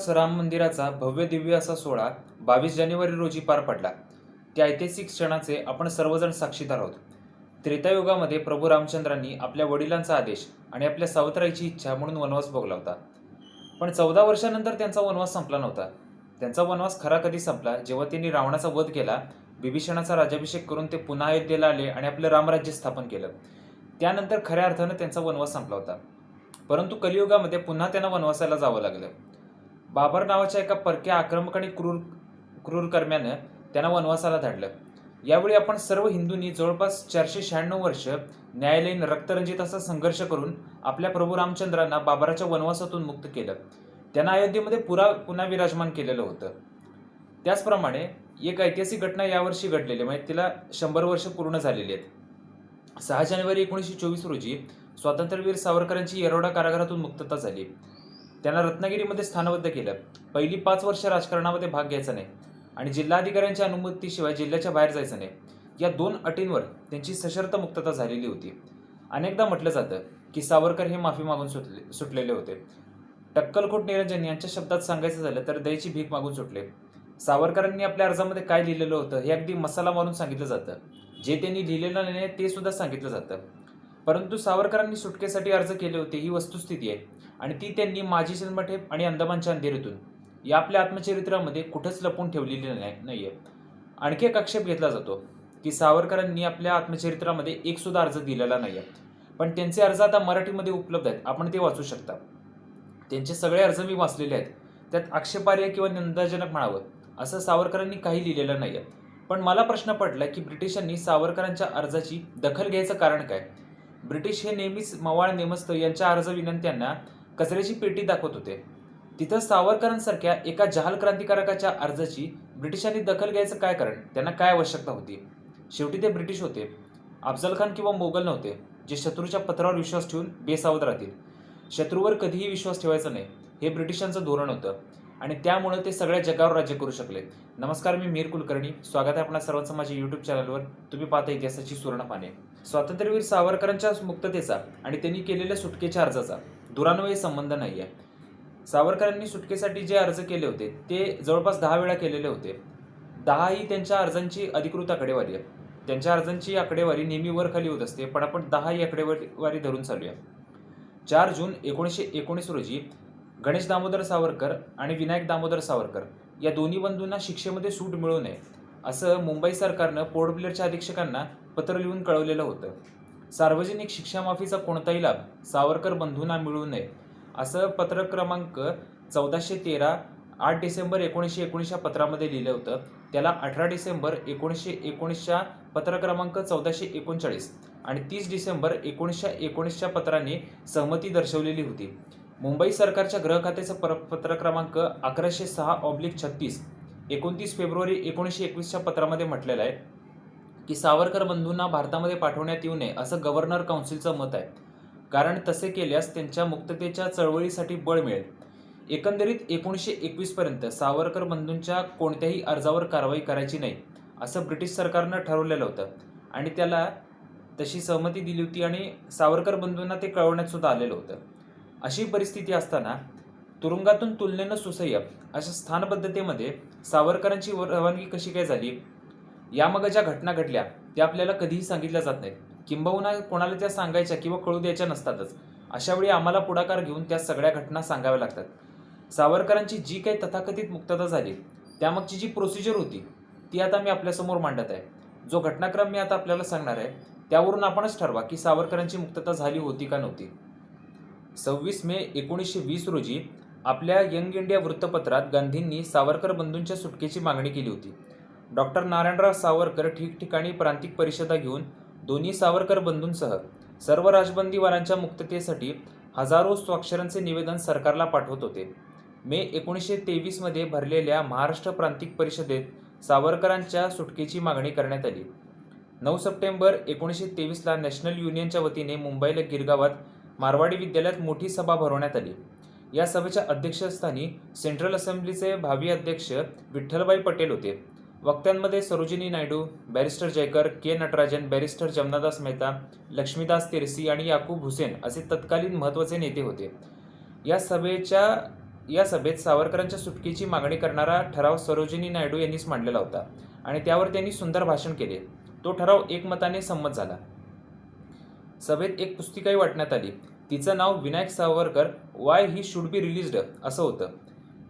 अयोध्येतलाच राम मंदिराचा भव्य दिव्य असा सोहळा 22 जानेवारी रोजी पार पडला. त्या ऐतिहासिक क्षणाचे आपण सर्वजण साक्षीदार आहोत. त्रेतायुगामध्ये प्रभू रामचंद्रांनी आपल्या वडिलांचा आदेश आणि आपल्या सावत्राईची इच्छा म्हणून वनवास भोगला होता. पण 14 वर्षानंतर त्यांचा वनवास संपला नव्हता. त्यांचा वनवास खरा कधी संपला, जेव्हा त्यांनी रावणाचा वध केला, बिभीषणाचा राज्याभिषेक करून ते पुन्हा अयोध्येला आले आणि आपलं रामराज्य स्थापन केलं. त्यानंतर खऱ्या अर्थानं त्यांचा वनवास संपला होता. परंतु कलियुगामध्ये पुन्हा त्यांना वनवासाला जावं लागलं. बाबर नावाच्या एका परक्या आक्रमक आणि क्रूर कर्म्यानं त्यांना वनवासाला धाडलं. यावेळी आपण सर्व हिंदूंनी जवळपास 496 वर्ष न्यायालयीन रक्तरंजित असा संघर्ष करून आपल्या प्रभू रामचंद्रांना बाबराच्या वनवासातून मुक्त केलं. त्यांना अयोध्येमध्ये पुन्हा विराजमान केलेलं होतं. त्याचप्रमाणे एक ऐतिहासिक घटना यावर्षी घडलेली, म्हणजे तिला 100 वर्ष पूर्ण झालेली आहेत. 6 जानेवारी 1924 रोजी स्वातंत्र्यवीर सावरकरांची येरवडा कारागृहातून मुक्तता झाली. त्यांना रत्नागिरीमध्ये स्थानबद्ध केलं. पहिली 5 वर्ष राजकारणामध्ये भाग घ्यायचा नाही आणि जिल्हाधिकाऱ्यांच्या अनुमतीशिवाय जिल्ह्याच्या बाहेर जायचं नाही, या 2 अटींवर त्यांची सशर्त मुक्तता झालेली होती. अनेकदा म्हटलं जातं की सावरकर हे माफी मागून सुटलेले होते. टक्कलकोट निरंजन यांच्या शब्दात सांगायचं झालं तर दयेची भीक मागून सुटले. सावरकरांनी आपल्या अर्जामध्ये काय लिहिलेलं होतं हे अगदी मसाला मारून सांगितलं जातं. जे त्यांनी लिहिलेलं नाही ते सुद्धा सांगितलं जातं. परंतु सावरकरांनी सुटकेसाठी अर्ज केले होते ही वस्तुस्थिती आहे आणि ती त्यांनी माझी जन्मठेप आणि अंदमानच्या अंधेरीतून या आपल्या आत्मचरित्रामध्ये कुठंच लपवून ठेवलेली नाहीये. आणखी एक आक्षेप घेतला जातो की सावरकरांनी आपल्या आत्मचरित्रामध्ये एक सुद्धा अर्ज दिलेला नाहीये. पण त्यांचे अर्ज आता मराठीमध्ये उपलब्ध आहेत, आपण ते वाचू शकता. त्यांचे सगळे अर्ज मी वाचलेले आहेत. त्यात आक्षेपार्ह किंवा निंदाजनक म्हणावं असं सावरकरांनी काही लिहिलेलं नाहीये. पण मला प्रश्न पडला की ब्रिटिशांनी सावरकरांच्या अर्जाची दखल घ्यायचं कारण काय? ब्रिटिश हे नेहमीच मवाळ नेमस्त यांच्या अर्ज विनंत्यांना कचऱ्याची पेटी दाखवत होते. तिथं सावरकरांसारख्या एका जहाल क्रांतिकारकाच्या अर्जाची ब्रिटिशांनी दखल घ्यायचं काय कारण? त्यांना काय आवश्यकता होती? शेवटी ते ब्रिटिश होते, अफजल खान किंवा मोगल नव्हते, जे शत्रूच्या पत्रावर विश्वास ठेवून बेसावध राहतील. शत्रूवर कधीही विश्वास ठेवायचा नाही हे ब्रिटिशांचं धोरण होतं आणि त्यामुळे ते सगळ्या जगावर राज्य करू शकले. नमस्कार, मी मीर कुलकर्णी. स्वागत आहे आपणा सर्वांचं माझ्या यूट्यूब चॅनलवर. तुम्ही पाहता इतिहासाची सुवर्ण पाने. स्वातंत्र्यवीर सावरकरांच्या मुक्ततेचा आणि त्यांनी केलेल्या सुटकेच्या अर्जाचा दुरान्वयी संबंध नाही आहे. सावरकरांनी सुटकेसाठी जे अर्ज केले होते ते जवळपास 10 वेळा केलेले होते. 10 ही त्यांच्या अर्जांची अधिकृत आकडेवारी आहे. त्यांच्या अर्जांची आकडेवारी नेहमी वर खाली होत असते, पण आपण 10 ही आकडेवारी धरून चालूया. 4 जून 1919 रोजी गणेश दामोदर सावरकर आणि विनायक दामोदर सावरकर या दोन्ही बंधूंना शिक्षेमध्ये सूट मिळू नये असं मुंबई सरकारनं पोर्ट ब्लेअरच्या अधीक्षकांना पत्र लिहून कळवलेलं होतं. सार्वजनिक शिक्षा माफीचा कोणताही लाभ सावरकर बंधूंना मिळू नये असं पत्र क्रमांक 1413 8 डिसेंबर 1919 पत्रामध्ये लिहिलं होतं. त्याला 18 डिसेंबर 1919 पत्र क्रमांक 1439 आणि 30 डिसेंबर 1919 पत्राने सहमती दर्शवलेली होती. मुंबई सरकारच्या गृह खात्याचं पत्र क्रमांक 1106/36 29 फेब्रुवारी 1921 पत्रामध्ये म्हटलेलं आहे की सावरकर बंधूंना भारतामध्ये पाठवण्यात येऊ नये असं गव्हर्नर काउन्सिलचं मत आहे, कारण तसे केल्यास त्यांच्या मुक्ततेच्या चळवळीसाठी बळ मिळेल. एकंदरीत 1921 पर्यंत सावरकर बंधूंच्या कोणत्याही अर्जावर कारवाई करायची नाही असं ब्रिटिश सरकारनं ठरवलेलं होतं आणि त्याला तशी सहमती दिली होती आणि सावरकर बंधूंना ते कळवण्यात सुद्धा आलेलं होतं. अशी परिस्थिती असताना तुरुंगातून तुलनेनं सुसह्य अशा स्थानबद्धतेमध्ये सावरकरांची रवानगी कशी काय झाली, यामागं ज्या घटना घडल्या त्या आपल्याला कधीही सांगितल्या जात नाहीत, किंबहुना कोणाला त्या सांगायच्या किंवा कळू द्यायच्या नसतातच. अशावेळी आम्हाला पुढाकार घेऊन त्या सगळ्या घटना सांगाव्या लागतात. सावरकरांची जी काही तथाकथित मुक्तता झाली त्यामागची जी प्रोसिजर होती ती आता मी आपल्यासमोर मांडत आहे. जो घटनाक्रम मी आता आपल्याला सांगणार आहे त्यावरून आपणच ठरवा की सावरकरांची मुक्तता झाली होती का नव्हती. 26 मे 1920 रोजी आपल्या यंग इंडिया वृत्तपत्रात गांधींनी सावरकर बंधूंच्या सुटकेची मागणी केली होती. डॉक्टर नारायणराव सावरकर ठिकठिकाणी प्रांतिक परिषदा घेऊन दोन्ही सावरकर बंधूंसह सर्व राजबंदीवारांच्या मुक्ततेसाठी हजारो स्वाक्षरांचे निवेदन सरकारला पाठवत होते. मे 1923 मध्ये भरलेल्या महाराष्ट्र प्रांतिक परिषदेत सावरकरांच्या सुटकेची मागणी करण्यात आली. 9 सप्टेंबर 1923 ला नॅशनल युनियनच्या वतीने मुंबईला गिरगावात मारवाडी विद्यालयात मोठी सभा भरवण्यात आली. या सभेच्या अध्यक्षस्थानी सेंट्रल असेंब्लीचे भावी अध्यक्ष विठ्ठलभाई पटेल होते. वक्त्यांमध्ये सरोजिनी नायडू, बॅरिस्टर जयकर, के नटराजन, बॅरिस्टर जमनादास मेहता, लक्ष्मीदास तिरसी आणि याकूब हुसेन असे तत्कालीन महत्त्वाचे नेते होते. या सभेत सावरकरांच्या सुटकेची मागणी करणारा ठराव सरोजिनी नायडू यांनीच मांडलेला होता आणि त्यावर त्यांनी सुंदर भाषण केले. तो ठराव एकमताने संमत झाला. सभेत एक पुस्तिकाही वाटण्यात आली. तिचं नाव Vinayak Savarkar why he should be released असं होतं.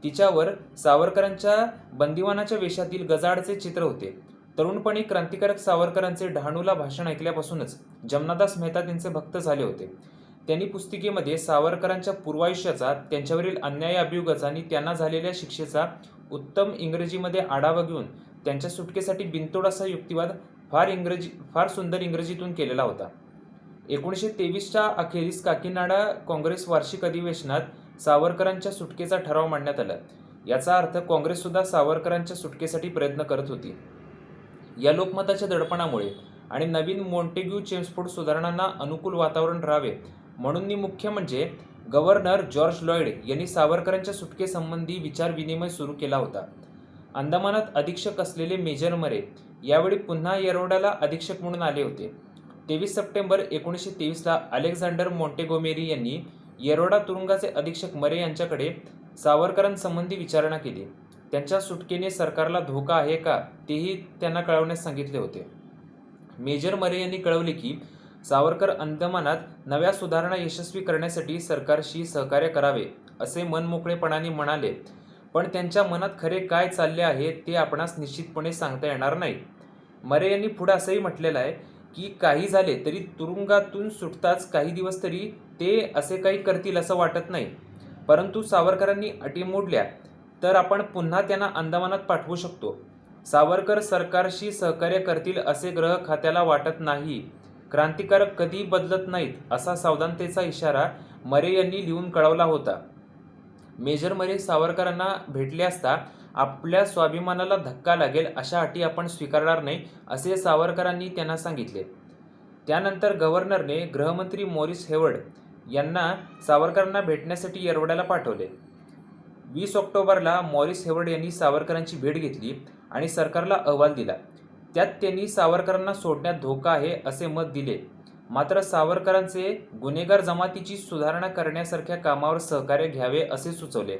तिच्यावर सावरकरांच्या बंदिवानाच्या वेशातील गजाआडचे चित्र होते. तरुणपणी क्रांतिकारक सावरकरांचे डहाणूला भाषण ऐकल्यापासूनच जमनादास मेहता त्यांचे भक्त झाले होते. त्यांनी पुस्तिकेमध्ये सावरकरांच्या पूर्वायुष्याचा, त्यांच्यावरील अन्याय अभियोगाचा आणि त्यांना झालेल्या शिक्षेचा उत्तम इंग्रजीमध्ये आढावा घेऊन त्यांच्या सुटकेसाठी बिनतोड असा युक्तिवाद फार सुंदर इंग्रजीतून केलेला होता. 1923च्या अखेरीस काकीनाडा काँग्रेस वार्षिक अधिवेशनात सावरकरांच्या सुटकेचा ठराव मांडण्यात आला. याचा अर्थ काँग्रेससुद्धा सावरकरांच्या सुटकेसाठी प्रयत्न करत होती. या लोकमताच्या दडपणामुळे आणि नवीन मॉन्टेग्यू चेम्सफोर्ड सुधारणांना अनुकूल वातावरण राहावे म्हणून मुख्य म्हणजे गव्हर्नर जॉर्ज लॉयड यांनी सावरकरांच्या सुटकेसंबंधी विचारविनिमय सुरू केला होता. अंदमानात अधीक्षक असलेले मेजर मरे यावेळी पुन्हा येरवड्याला अधीक्षक म्हणून आले होते. 23 सप्टेंबर 1923ला अलेक्झांडर मॉन्टेगोमेरी यांनी येरवडा तुरुंगाचे अधीक्षक मरे यांच्याकडे सावरकरांसंबंधी विचारणा केली. त्यांच्या सुटकेने सरकारला धोका आहे का तेही त्यांना कळवण्यास सांगितले होते. मेजर मरे यांनी कळवले की सावरकर अंदमानात नव्या सुधारणा यशस्वी करण्यासाठी सरकारशी सहकार्य करावे असे मनमोकळेपणाने म्हणाले, पण त्यांच्या मनात खरे काय चालले आहे ते आपणास निश्चितपणे सांगता येणार नाही. मरे यांनी पुढे असंही म्हटलेलं आहे की काही झाले तरी तुरुंगातून सुटताच काही दिवस तरी ते असे काही करतील असं वाटत नाही, परंतु सावरकरांनी अटी मोडल्या तर आपण पुन्हा त्यांना अंदमानात पाठवू शकतो. सावरकर सरकारशी सहकार्य करतील असे ग्रह खात्याला वाटत नाही. क्रांतिकारक कधी बदलत नाहीत असा सावधानतेचा इशारा मरे यांनी लिहून कळवला होता. मेजर मरे सावरकरांना भेटले असता आपल्या स्वाभिमानाला धक्का लागेल अशा अटी आपण स्वीकारणार नाही असे सावरकरांनी त्यांना सांगितले. त्यानंतर गव्हर्नरने गृहमंत्री मॉरिस हेवर्ड यांना सावरकरांना भेटण्यासाठी येरवड्याला पाठवले. 20 ऑक्टोबरला मॉरिस हेवर्ड यांनी सावरकरांची भेट घेतली आणि सरकारला अहवाल दिला. त्यात त्यांनी सावरकरांना सोडण्यात धोका आहे असे मत दिले, मात्र सावरकरांचे गुन्हेगार जमातीची सुधारणा करण्यासारख्या कामावर सहकार्य घ्यावे असे सुचवले.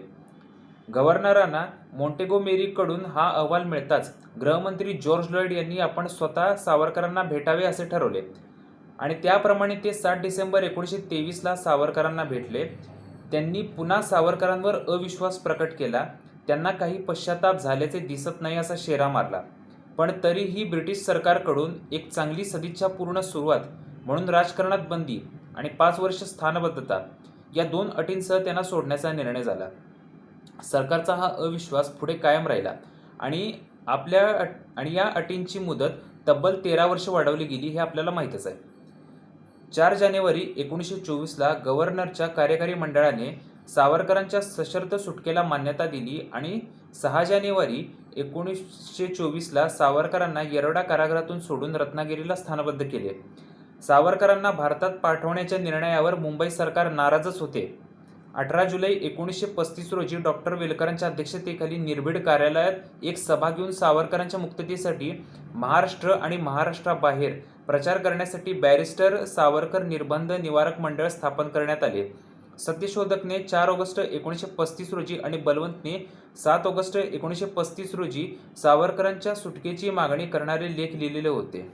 गव्हर्नरांना मॉन्टेगोमेरीकडून हा अहवाल मिळताच गृहमंत्री जॉर्ज लॉयड यांनी आपण स्वतः सावरकरांना भेटावे असे ठरवले आणि त्याप्रमाणे ते 7 डिसेंबर 1923ला सावरकरांना भेटले. त्यांनी पुन्हा सावरकरांवर अविश्वास प्रकट केला. त्यांना काही पश्चाताप झाल्याचे दिसत नाही असा शेरा मारला, पण तरीही ब्रिटिश सरकारकडून एक चांगली सदिच्छापूर्ण सुरुवात म्हणून राजकारणात बंदी आणि 5 वर्ष स्थानबद्धता या 2 अटींसह त्यांना सोडण्याचा निर्णय झाला. सरकारचा हा अविश्वास पुढे कायम राहिला आणि या अटींची मुदत तब्बल 13 वर्ष वाढवली गेली हे आपल्याला माहीतच आहे. 4 जानेवारी 1924ला गव्हर्नरच्या कार्यकारी मंडळाने सावरकरांच्या सशर्त सुटकेला मान्यता दिली आणि 6 जानेवारी 1924ला सावरकरांना येरवडा कारागृहातून सोडून रत्नागिरीला स्थानबद्ध केले. सावरकरांना भारतात पाठवण्याच्या निर्णयावर मुंबई सरकार नाराजच होते. 18 जुलै 1935 रोजी डॉक्टर वेलकरांच्या अध्यक्षतेखाली निर्भीड कार्यालयात एक सभा घेऊन सावरकरांच्या मुक्ततेसाठी महाराष्ट्र आणि महाराष्ट्राबाहेर प्रचार करण्यासाठी बॅरिस्टर सावरकर निर्बंध निवारक मंडळ स्थापन करण्यात आले. सत्यशोधकने 4 ऑगस्ट 1935 रोजी आणि बलवंतने 7 ऑगस्ट 1935 रोजी सावरकरांच्या सुटकेची मागणी करणारे लेख लिहिलेले होते.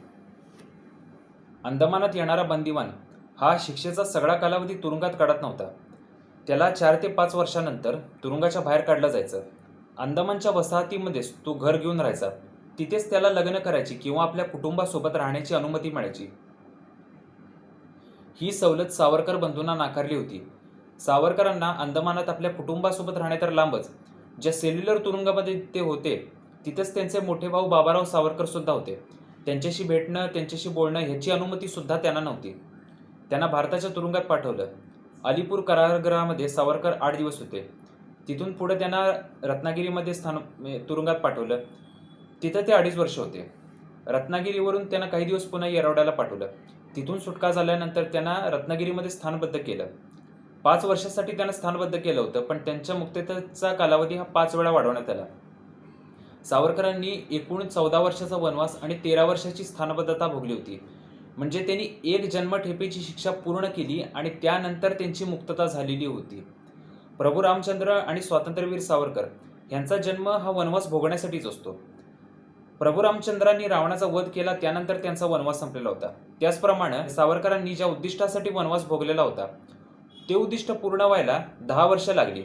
अंदमानात येणारा बंदिवान हा शिक्षेचा सगळा कालावधी तुरुंगात काढत नव्हता. त्याला 4 ते 5 वर्षानंतर तुरुंगाच्या बाहेर काढलं जायचं. अंदमानच्या वसाहतीमध्येच तो घर घेऊन राहायचा. तिथेच त्याला लग्न करायची किंवा आपल्या कुटुंबासोबत राहण्याची अनुमती मिळायची. ही सवलत सावरकर बंधूंना नाकारली होती. सावरकरांना अंदमानात आपल्या कुटुंबासोबत राहणे तर लांबच, ज्या सेल्युलर तुरुंगामध्ये ते होते तिथेच त्यांचे मोठे भाऊ बाबाराव सावरकर सुद्धा होते. त्यांच्याशी भेटणं, त्यांच्याशी बोलणं ह्याची अनुमती सुद्धा त्यांना नव्हती. त्यांना भारताच्या तुरुंगात पाठवलं. अलीपूर कारागृहामध्ये सावरकर 8 दिवस होते. तिथून पुढे त्यांना रत्नागिरीमध्ये तुरुंगात पाठवलं. तिथं ते 2.5 वर्ष होते. रत्नागिरीवरून त्यांना काही दिवस पुन्हा येरवड्याला पाठवलं. तिथून सुटका झाल्यानंतर त्यांना रत्नागिरीमध्ये स्थानबद्ध केलं. 5 वर्षासाठी त्यांना स्थानबद्ध केलं होतं, पण त्यांच्या मुक्ततेचा कालावधी हा 5 वेळा वाढवण्यात आला. सावरकरांनी एकूण 14 वर्षाचा वनवास आणि 13 वर्षाची स्थानबद्धता भोगली होती. म्हणजे त्यांनी 1 जन्मठेपेची शिक्षा पूर्ण केली आणि त्यानंतर त्यांची मुक्तता झालेली होती. प्रभू रामचंद्र आणि स्वातंत्र्यवीर सावरकर यांचा जन्म हा वनवास भोगण्यासाठीच असतो. प्रभू रामचंद्रांनी रावणाचा वध केला, त्यानंतर त्यांचा वनवास संपलेला होता. त्याचप्रमाणे सावरकरांनी ज्या उद्दिष्टासाठी वनवास भोगलेला होता ते उद्दिष्ट पूर्ण व्हायला 10 वर्ष लागली.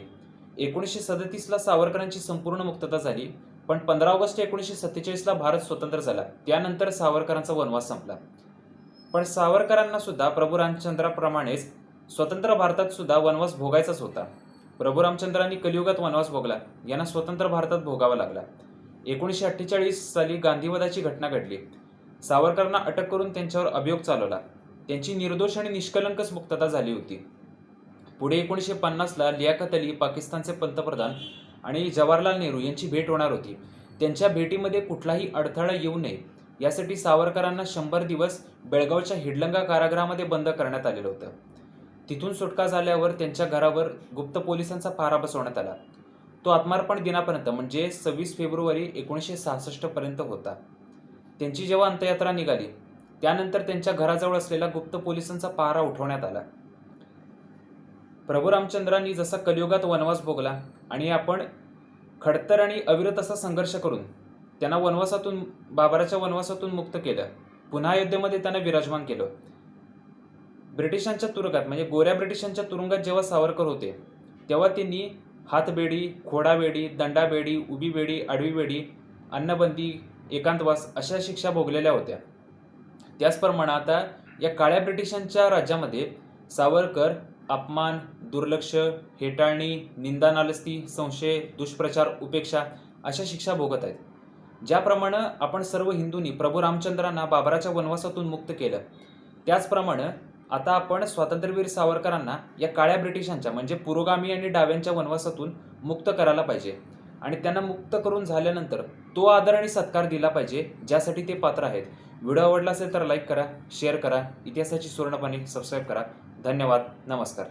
1937ला सावरकरांची संपूर्ण मुक्तता झाली, पण 15 ऑगस्ट 1947ला भारत स्वतंत्र झाला. त्यानंतर सावरकरांचा वनवास संपला. पण सावरकरांना सुद्धा प्रभू रामचंद्राप्रमाणेच स्वतंत्र भारतात सुद्धा वनवास भोगायचाच होता. प्रभू रामचंद्रांनी कलियुगात वनवास भोगला, यांना स्वतंत्र भारतात भोगावा लागला. 1948 साली गांधीवधाची घटना घडली. सावरकरांना अटक करून त्यांच्यावर अभियोग चालवला. त्यांची निर्दोष आणि निष्कलंकच मुक्तता झाली होती. पुढे 1950ला लियाकत अली, पाकिस्तानचे पंतप्रधान, आणि जवाहरलाल नेहरू यांची भेट होणार होती. त्यांच्या भेटीमध्ये कुठलाही अडथळा येऊ नये यासाठी सावरकरांना 100 दिवस बेळगावच्या हिडलंगा कारागृहामध्ये बंद करण्यात आलेलं होतं. तिथून सुटका झाल्यावर त्यांच्या घरावर गुप्त पोलिसांचा पहारा बसवण्यात आला. तो आत्मार्पण दिनापर्यंत म्हणजे 26 फेब्रुवारी 1966 पर्यंत होता. त्यांची जेव्हा अंत्ययात्रा निघाली त्यानंतर त्यांच्या घराजवळ असलेला गुप्त पोलिसांचा पहारा उठवण्यात आला. प्रभू रामचंद्रांनी जसा कलियुगात वनवास भोगला आणि आपण खडतर आणि अविरत असा संघर्ष करून त्यांना बाबराच्या वनवासातून मुक्त केलं, पुन्हा अयोध्येमध्ये त्यांना विराजमान केलं. ब्रिटिशांच्या तुरुंगात म्हणजे गोऱ्या ब्रिटिशांच्या तुरुंगात जेव्हा सावरकर होते तेव्हा त्यांनी हातबेडी, खोडाबेडी, दंडाबेडी, उभी बेडी, आडवी बेडी, अन्नबंदी, एकांतवास अशा शिक्षा भोगलेल्या होत्या. त्याचप्रमाणे आता या काळ्या ब्रिटिशांच्या राज्यामध्ये सावरकर अपमान, दुर्लक्ष, हेटाळणी, निंदा, नालस्ती, संशय, दुष्प्रचार, उपेक्षा अशा शिक्षा भोगत आहेत. ज्याप्रमाणे आपण सर्व हिंदूंनी प्रभू रामचंद्रांना बाबराच्या वनवासातून मुक्त केलं, त्याचप्रमाणे आता आपण स्वातंत्र्यवीर सावरकरांना या काळ्या ब्रिटिशांच्या म्हणजे पुरोगामी आणि डाव्यांच्या वनवासातून मुक्त करायला पाहिजे आणि त्यांना मुक्त करून झाल्यानंतर तो आदर आणि सत्कार दिला पाहिजे ज्यासाठी ते पात्र आहेत. व्हिडिओ आवडला असेल तर लाईक करा, शेअर करा, इतिहासाची सुवर्णपाने सबस्क्राईब करा. धन्यवाद. नमस्कार.